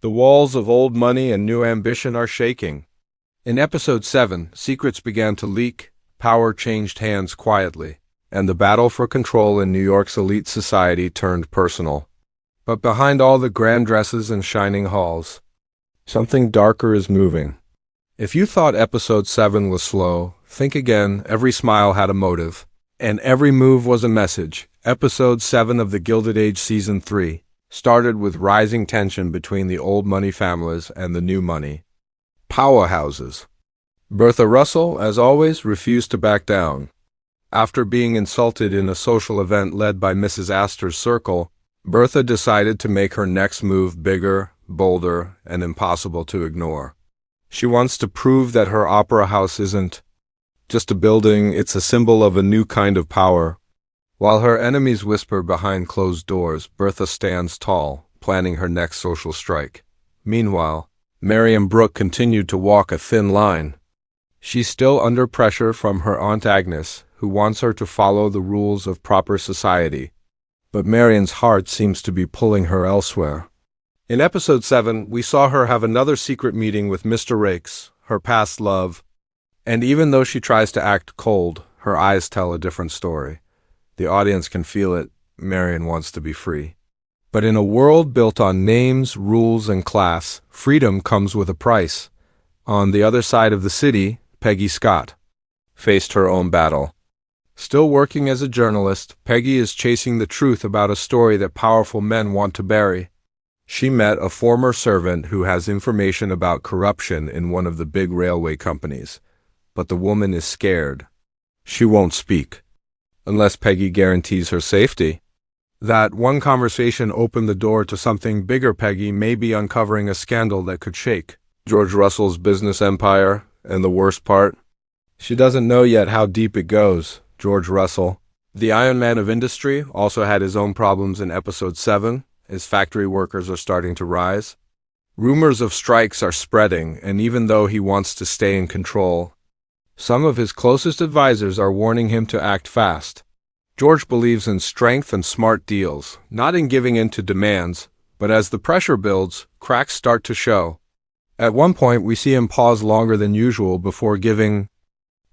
The walls of old money and new ambition are shaking. In Episode 7, secrets began to leak, power changed hands quietly, and the battle for control in New York's elite society turned personal. But behind all the grand dresses and shining halls, something darker is moving. If you thought Episode 7 was slow, think again. Every smile had a motive, and every move was a message. Episode 7 of the Gilded Age Season 3 started with rising tension between the old money families and the new money powerhouses. Bertha Russell, as always, refused to back down. After being insulted in a social event led by Mrs. Astor's circle, Bertha decided to make her next move bigger, bolder, and impossible to ignore. She wants to prove that her opera house isn't just a building, it's a symbol of a new kind of power. While her enemies whisper behind closed doors, Bertha stands tall, planning her next social strike. Meanwhile, Marian Brook continued to walk a thin line. She's still under pressure from her Aunt Agnes, who wants her to follow the rules of proper society. But Marian's heart seems to be pulling her elsewhere. In Episode 7, we saw her have another secret meeting with Mr. Rakes, her past love, and even though she tries to act cold, her eyes tell a different story. The audience can feel it. Marian wants to be free. But in a world built on names, rules, and class, freedom comes with a price. On the other side of the city, Peggy Scott faced her own battle. Still working as a journalist, Peggy is chasing the truth about a story that powerful men want to bury. She met a former servant who has information about corruption in one of the big railway companies. But the woman is scared. She won't speak, unless Peggy guarantees her safety. That one conversation opened the door to something bigger. Peggy may be uncovering a scandal that could shake George Russell's business empire, and the worst part, she doesn't know yet how deep it goes. George Russell, the Iron Man of industry, also had his own problems in Episode 7, as factory workers are starting to rise. Rumors of strikes are spreading, and even though he wants to stay in control, some of his closest advisors are warning him to act fast. George believes in strength and smart deals, not in giving in to demands, but as the pressure builds, cracks start to show. At one point, we see him pause longer than usual before giving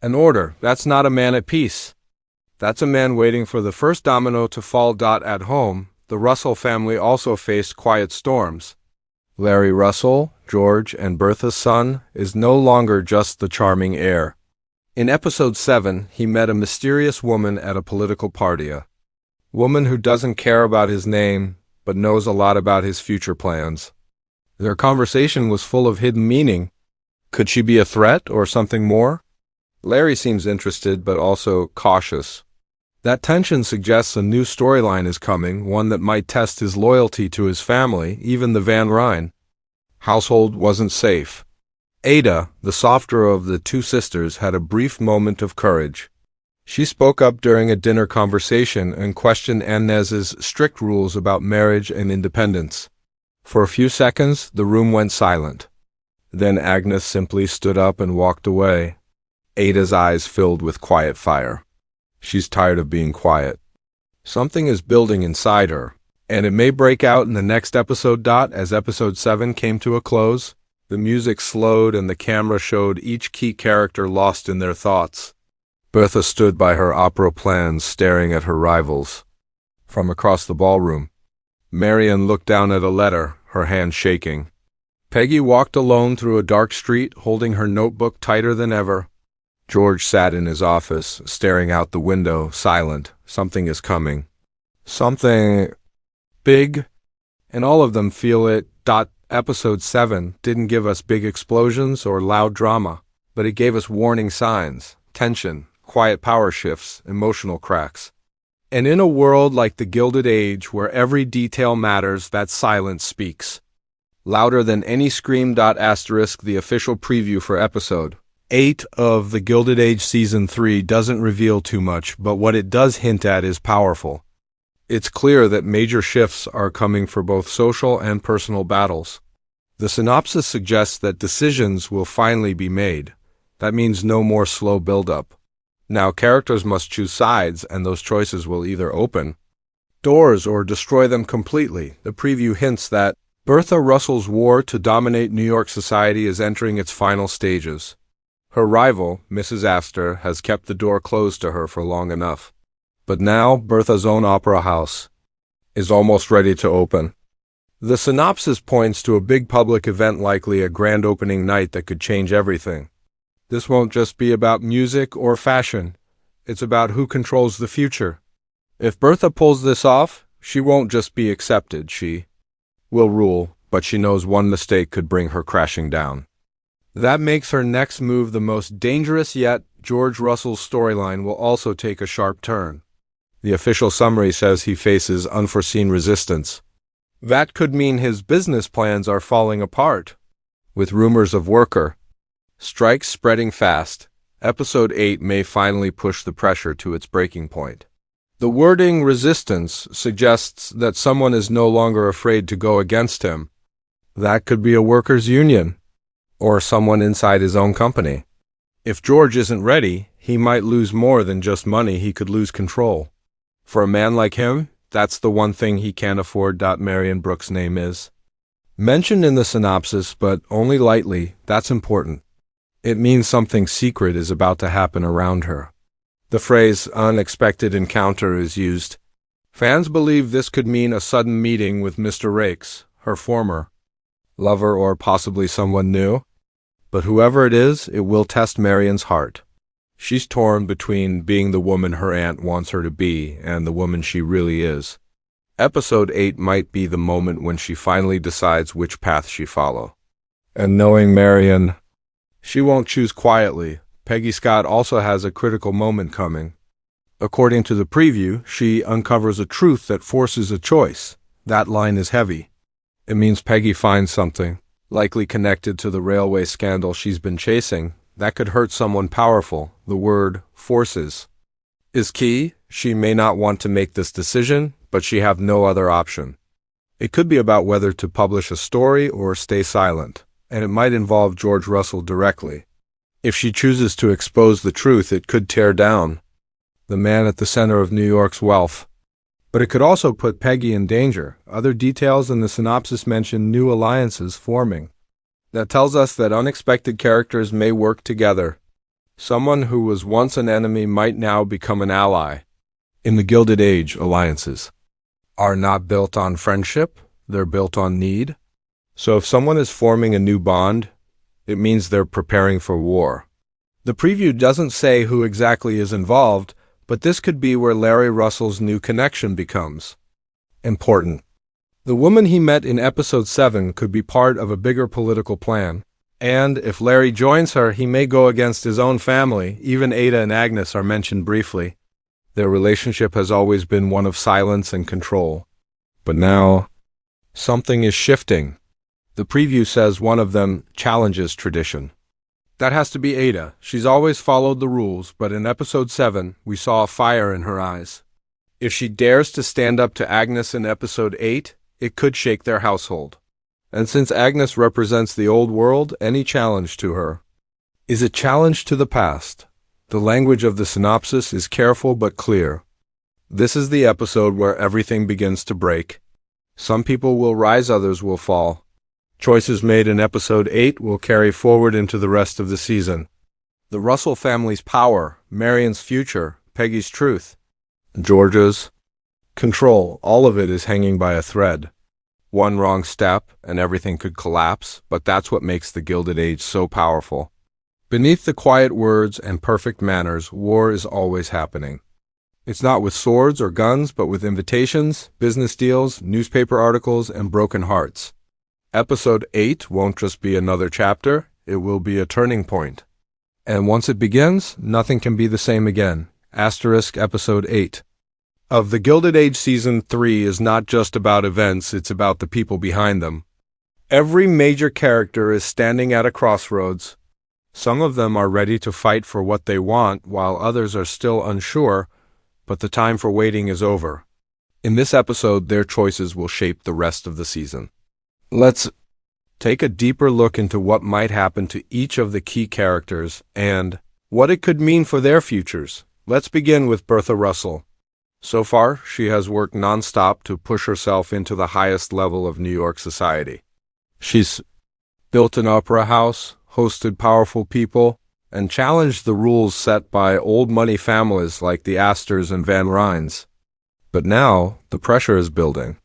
an order. That's not a man at peace. That's a man waiting for the first domino to fall. At home, the Russell family also faced quiet storms. Larry Russell, George and Bertha's son, is no longer just the charming heir. In Episode 7, he met a mysterious woman at a political party, a woman who doesn't care about his name, but knows a lot about his future plans. Their conversation was full of hidden meaning. Could she be a threat or something more? Larry seems interested, but also cautious. That tension suggests a new storyline is coming, one that might test his loyalty to his family, even the Van Ryn household wasn't safe. Ada, the softer of the two sisters, had a brief moment of courage. She spoke up during a dinner conversation and questioned Inez's strict rules about marriage and independence. For a few seconds, the room went silent. Then Agnes simply stood up and walked away. Ada's eyes filled with quiet fire. She's tired of being quiet. Something is building inside her, and it may break out in the next episode. As Episode 7 came to a close, the music slowed and the camera showed each key character lost in their thoughts. Bertha stood by her opera plans, staring at her rivals. From across the ballroom, Marian looked down at a letter, her hand shaking. Peggy walked alone through a dark street, holding her notebook tighter than ever. George sat in his office, staring out the window, silent. Something is coming. Something big, and all of them feel it. Episode 7 didn't give us big explosions or loud drama, but it gave us warning signs, tension, quiet power shifts, emotional cracks. And in a world like the Gilded Age, where every detail matters, that silence speaks louder than any scream. The official preview for Episode 8 of the Gilded Age Season 3 doesn't reveal too much, but what it does hint at is powerful. It's clear that major shifts are coming for both social and personal battles. The synopsis suggests that decisions will finally be made. That means no more slow build-up. Now characters must choose sides, and those choices will either open doors or destroy them completely. The preview hints that Bertha Russell's war to dominate New York society is entering its final stages. Her rival, Mrs. Astor, has kept the door closed to her for long enough. But now Bertha's own opera house is almost ready to open. The synopsis points to a big public event, likely a grand opening night that could change everything. This won't just be about music or fashion. It's about who controls the future. If Bertha pulls this off, she won't just be accepted, she will rule, but she knows one mistake could bring her crashing down. That makes her next move the most dangerous yet. George Russell's storyline will also take a sharp turn. The official summary says he faces unforeseen resistance. That could mean his business plans are falling apart. With rumors of worker strikes spreading fast, Episode 8 may finally push the pressure to its breaking point. The wording resistance suggests that someone is no longer afraid to go against him. That could be a workers' union, or someone inside his own company. If George isn't ready, he might lose more than just money. He could lose control. For a man like him, that's the one thing he can't afford. Marian Brook's name is mentioned in the synopsis, but only lightly. That's important. It means something secret is about to happen around her. The phrase unexpected encounter is used. Fans believe this could mean a sudden meeting with Mr. Rakes, her former lover, or possibly someone new. But whoever it is, it will test Marian's heart. She's torn between being the woman her aunt wants her to be and the woman she really is. Episode 8 might be the moment when she finally decides which path she follow. And knowing Marian, she won't choose quietly. Peggy Scott also has a critical moment coming. According to the preview, she uncovers a truth that forces a choice. That line is heavy. It means Peggy finds something, likely connected to the railway scandal she's been chasing, that could hurt someone powerful. The word forces is key. She may not want to make this decision, but she have no other option. It could be about whether to publish a story or stay silent, and it might involve George Russell directly. If she chooses to expose the truth, it could tear down the man at the center of New York's wealth. But it could also put Peggy in danger. Other details in the synopsis mention new alliances forming. That tells us that unexpected characters may work together. Someone who was once an enemy might now become an ally. In the Gilded Age, alliances are not built on friendship, they're built on need. So if someone is forming a new bond, it means they're preparing for war. The preview doesn't say who exactly is involved, but this could be where Larry Russell's new connection becomes important. The woman he met in Episode 7 could be part of a bigger political plan. And if Larry joins her, he may go against his own family. Even Ada and Agnes are mentioned briefly. Their relationship has always been one of silence and control. But now, something is shifting. The preview says one of them challenges tradition. That has to be Ada. She's always followed the rules, but in Episode 7, we saw a fire in her eyes. If she dares to stand up to Agnes in Episode 8, it could shake their household. And since Agnes represents the old world, any challenge to her is a challenge to the past. The language of the synopsis is careful but clear. This is the episode where everything begins to break. Some people will rise, others will fall. Choices made in Episode 8 will carry forward into the rest of the season. The Russell family's power, Marian's future, Peggy's truth, George's control, all of it is hanging by a thread. One wrong step and everything could collapse, but that's what makes the Gilded Age so powerful. Beneath the quiet words and perfect manners, war is always happening. It's not with swords or guns, but with invitations, business deals, newspaper articles, and broken hearts. Episode 8 won't just be another chapter, it will be a turning point. And once it begins, nothing can be the same again. Episode 8 of the Gilded Age Season 3 is not just about events, it's about the people behind them. Every major character is standing at a crossroads. Some of them are ready to fight for what they want, while others are still unsure, but the time for waiting is over. In this episode, their choices will shape the rest of the season. Let's take a deeper look into what might happen to each of the key characters and what it could mean for their futures. Let's begin with Bertha Russell. So far, she has worked nonstop to push herself into the highest level of New York society. She's built an opera house, hosted powerful people, and challenged the rules set by old money families like the Astors and Van Ryns. But now, the pressure is building.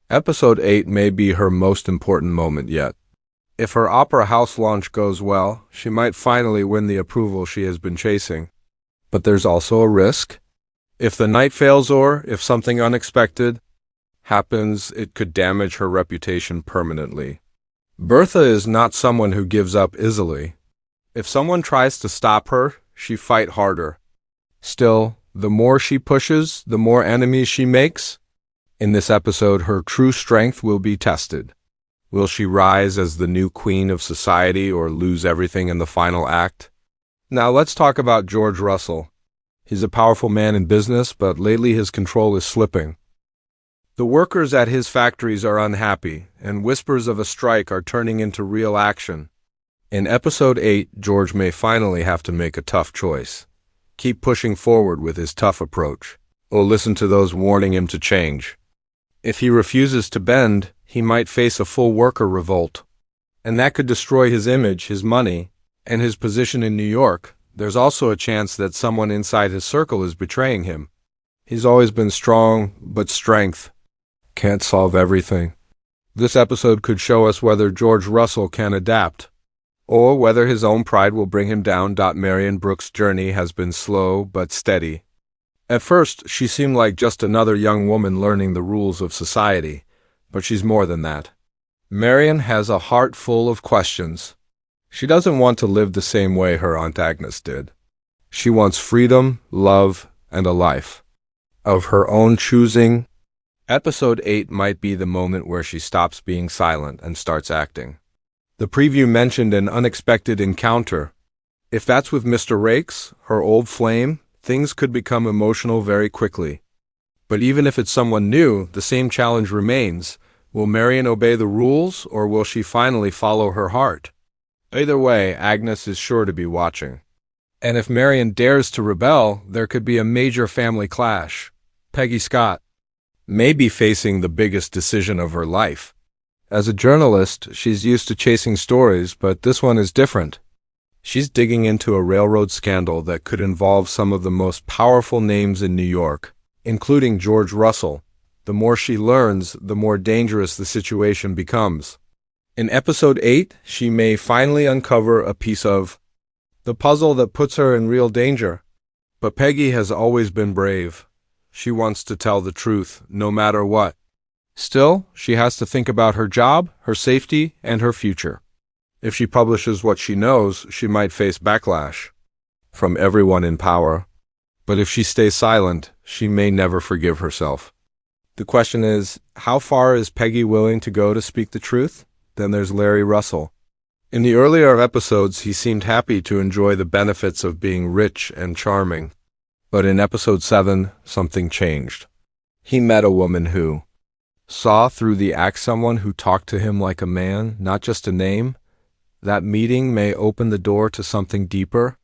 Episode 8 may be her most important moment yet. If her opera house launch goes well, she might finally win the approval she has been chasing. But there's also a risk. If the night fails or if something unexpected happens, it could damage her reputation permanently. Bertha is not someone who gives up easily. If someone tries to stop her, she fight harder. Still, the more she pushes, the more enemies she makes. In this episode, her true strength will be tested. Will she rise as the new queen of society or lose everything in the final act? Now let's talk about George Russell. He's a powerful man in business, but lately his control is slipping. The workers at his factories are unhappy, and whispers of a strike are turning into real action. In episode 8, George may finally have to make a tough choice. Keep pushing forward with his tough approach, or listen to those warning him to change. If he refuses to bend, he might face a full worker revolt. And that could destroy his image, his money, and his position in New York. There's also a chance that someone inside his circle is betraying him. He's always been strong, but strength can't solve everything. This episode could show us whether George Russell can adapt, or whether his own pride will bring him down. Marian Brook's journey has been slow but steady. At first, she seemed like just another young woman learning the rules of society, but she's more than that. Marian has a heart full of questions. She doesn't want to live the same way her Aunt Agnes did. She wants freedom, love, and a life of her own choosing. Episode 8 might be the moment where she stops being silent and starts acting. The preview mentioned an unexpected encounter. If that's with Mr. Rakes, her old flame, things could become emotional very quickly. But even if it's someone new, the same challenge remains. Will Marian obey the rules, or will she finally follow her heart? Either way, Agnes is sure to be watching. And if Marian dares to rebel, there could be a major family clash. Peggy Scott may be facing the biggest decision of her life. As a journalist, she's used to chasing stories, but this one is different. She's digging into a railroad scandal that could involve some of the most powerful names in New York, including George Russell. The more she learns, the more dangerous the situation becomes. In episode 8, she may finally uncover a piece of the puzzle that puts her in real danger. But Peggy has always been brave. She wants to tell the truth, no matter what. Still, she has to think about her job, her safety, and her future. If she publishes what she knows, she might face backlash from everyone in power. But if she stays silent, she may never forgive herself. The question is, how far is Peggy willing to go to speak the truth? Then there's Larry Russell. In the earlier episodes, he seemed happy to enjoy the benefits of being rich and charming. But in episode 7, something changed. He met a woman who saw through the act, someone who talked to him like a man, not just a name. That meeting may open the door to something deeper.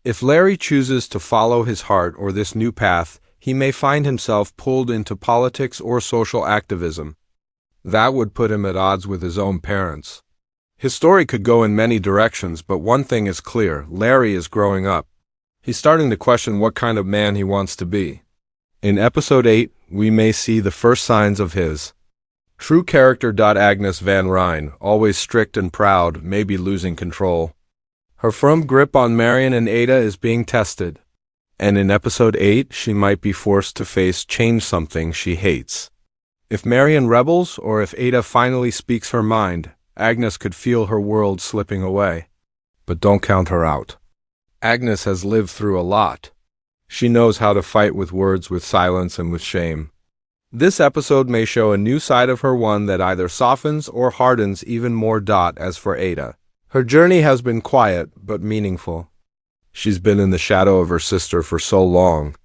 If Larry chooses to follow his heart or this new path, he may find himself pulled into politics or social activism. That would put him at odds with his own parents. His story could go in many directions, but one thing is clear: Larry is growing up. He's starting to question what kind of man he wants to be. In episode 8, we may see the first signs of his true character. Agnes Van Ryn, always strict and proud, may be losing control. Her firm grip on Marian and Ada is being tested. And in episode 8, she might be forced to face change something she hates. If Marian rebels, or if Ada finally speaks her mind, Agnes could feel her world slipping away. But don't count her out. Agnes has lived through a lot. She knows how to fight with words, with silence, and with shame. This episode may show a new side of her, one that either softens or hardens even more. As for Ada, her journey has been quiet but meaningful. She's been in the shadow of her sister for so long.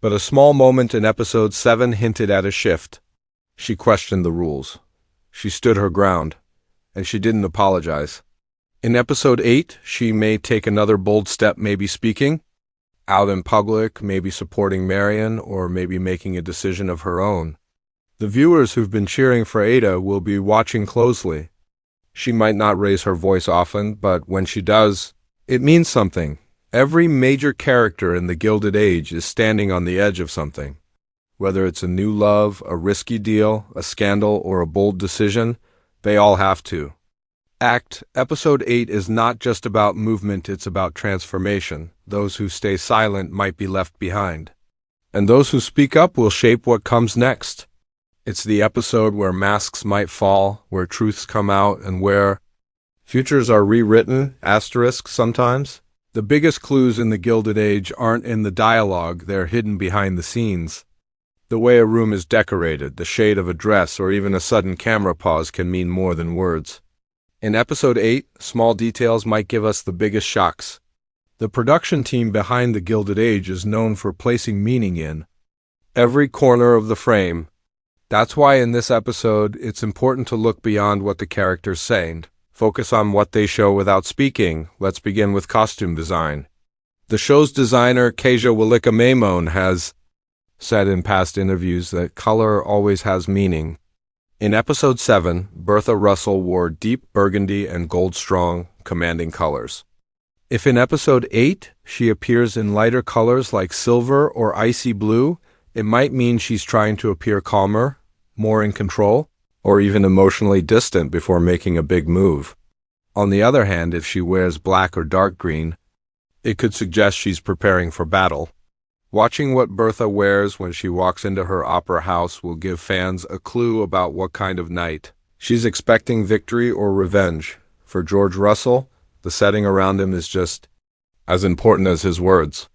But a small moment in episode 7 hinted at a shift. She questioned the rules. She stood her ground. And she didn't apologize. In episode 8, she may take another bold step, maybe speaking out in public, maybe supporting Marian, or maybe making a decision of her own. The viewers who've been cheering for Ada will be watching closely. She might not raise her voice often, but when she does, it means something. Every major character in the Gilded Age is standing on the edge of something. Whether it's a new love, a risky deal, a scandal, or a bold decision, they all have to. Episode 8 is not just about movement, it's about transformation. Those who stay silent might be left behind. And those who speak up will shape what comes next. It's the episode where masks might fall, where truths come out, and where futures are rewritten, sometimes. The biggest clues in the Gilded Age aren't in the dialogue, they're hidden behind the scenes. The way a room is decorated, the shade of a dress, or even a sudden camera pause can mean more than words. In Episode 8, small details might give us the biggest shocks. The production team behind the Gilded Age is known for placing meaning in every corner of the frame. That's why in this episode, it's important to look beyond what the characters say. Focus on what they show without speaking. Let's begin with costume design. The show's designer, Kasia Walika-Maimone, has said in past interviews that color always has meaning. In Episode 7, Bertha Russell wore deep burgundy and gold-strong, commanding colors. If in Episode 8 she appears in lighter colors like silver or icy blue, it might mean she's trying to appear calmer, more in control, or even emotionally distant before making a big move. On the other hand, if she wears black or dark green, it could suggest she's preparing for battle. Watching what Bertha wears when she walks into her opera house will give fans a clue about what kind of night she's expecting: victory or revenge. For George Russell, the setting around him is just as important as his words.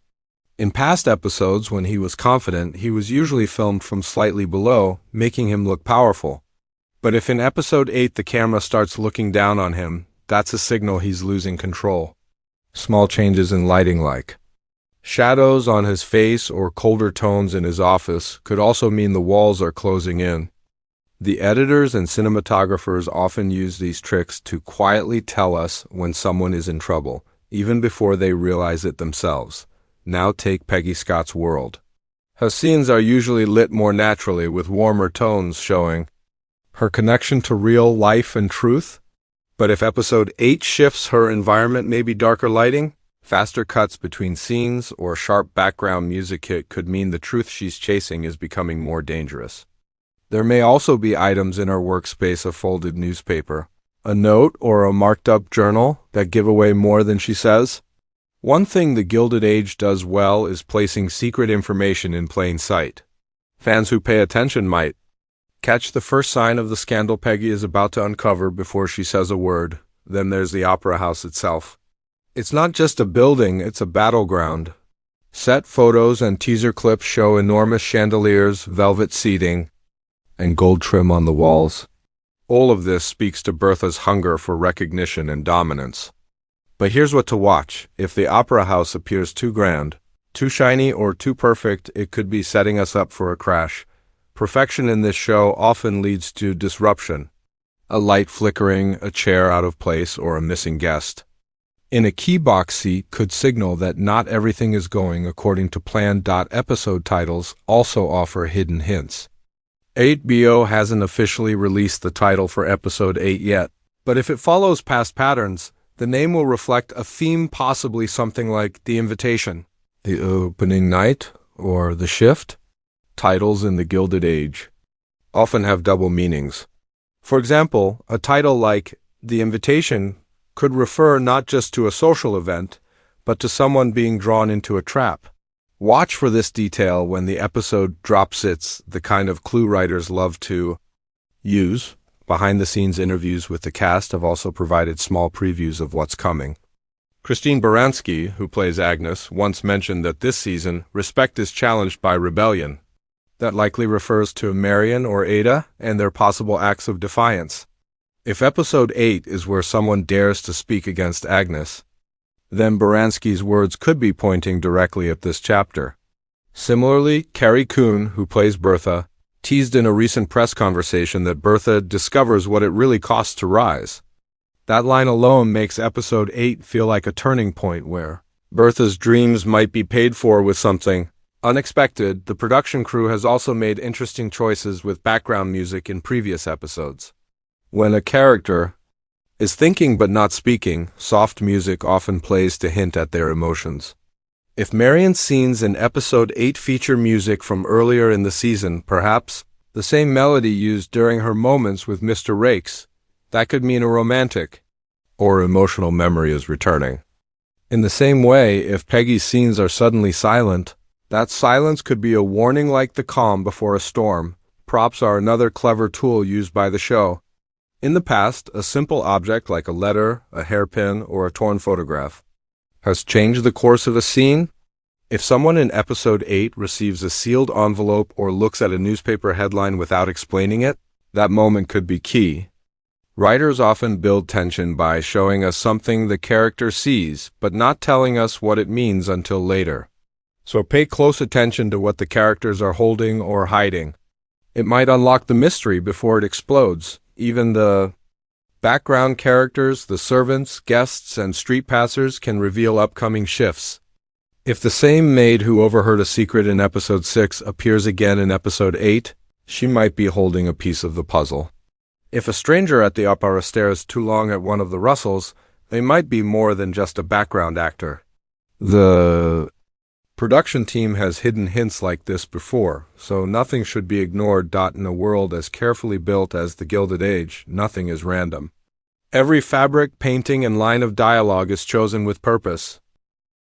In past episodes, when he was confident, he was usually filmed from slightly below, making him look powerful. But if in Episode 8 the camera starts looking down on him, that's a signal he's losing control. Small changes in lighting like shadows on his face or colder tones in his office could also mean the walls are closing in. The editors and cinematographers often use these tricks to quietly tell us when someone is in trouble, even before they realize it themselves. Now take Peggy Scott's world. Her scenes are usually lit more naturally, with warmer tones showing her connection to real life and truth. But if Episode 8 shifts her environment, maybe darker lighting, faster cuts between scenes, or sharp background music hit could mean the truth she's chasing is becoming more dangerous. There may also be items in her workspace: a folded newspaper, a note, or a marked-up journal that give away more than she says. One thing the Gilded Age does well is placing secret information in plain sight. Fans who pay attention might catch the first sign of the scandal Peggy is about to uncover before she says a word. Then there's the opera house itself. It's not just a building, it's a battleground. Set photos and teaser clips show enormous chandeliers, velvet seating, and gold trim on the walls. All of this speaks to Bertha's hunger for recognition and dominance. But here's what to watch. If the opera house appears too grand, too shiny, or too perfect, it could be setting us up for a crash. Perfection in this show often leads to disruption. A light flickering, a chair out of place, or a missing guest in a key box seat could signal that not everything is going according to plan. Episode titles also offer hidden hints. HBO hasn't officially released the title for Episode 8 yet, but if it follows past patterns, the name will reflect a theme, possibly something like The Invitation, The Opening Night, or The Shift. Titles in the Gilded Age often have double meanings. For example, a title like The Invitation could refer not just to a social event, but to someone being drawn into a trap. Watch for this detail when the episode drops. It's the kind of clue writers love to use. Behind-the-scenes interviews with the cast have also provided small previews of what's coming. Christine Baranski, who plays Agnes, once mentioned that this season, respect is challenged by rebellion. That likely refers to Marian or Ada and their possible acts of defiance. If Episode 8 is where someone dares to speak against Agnes, then Baranski's words could be pointing directly at this chapter. Similarly, Carrie Coon, who plays Bertha, teased in a recent press conversation that Bertha discovers what it really costs to rise. That line alone makes Episode 8 feel like a turning point where Bertha's dreams might be paid for with something unexpected. The production crew has also made interesting choices with background music in previous episodes. When a character is thinking but not speaking, soft music often plays to hint at their emotions. If Marian's scenes in episode 8 feature music from earlier in the season, perhaps the same melody used during her moments with Mr. Rakes, that could mean a romantic or emotional memory is returning. In the same way, if Peggy's scenes are suddenly silent, that silence could be a warning like the calm before a storm. Props are another clever tool used by the show. In the past, a simple object like a letter, a hairpin, or a torn photograph has changed the course of a scene. If someone in episode 8 receives a sealed envelope or looks at a newspaper headline without explaining it, that moment could be key. Writers often build tension by showing us something the character sees, but not telling us what it means until later. So pay close attention to what the characters are holding or hiding. It might unlock the mystery before it explodes. Even the background characters, the servants, guests, and street passers can reveal upcoming shifts. If the same maid who overheard a secret in episode 6 appears again in episode 8, she might be holding a piece of the puzzle. If a stranger at the opera stares too long at one of the Russells, they might be more than just a background actor. The production team has hidden hints like this before, so nothing should be ignored. In a world as carefully built as the Gilded Age, nothing is random. Every fabric, painting, and line of dialogue is chosen with purpose.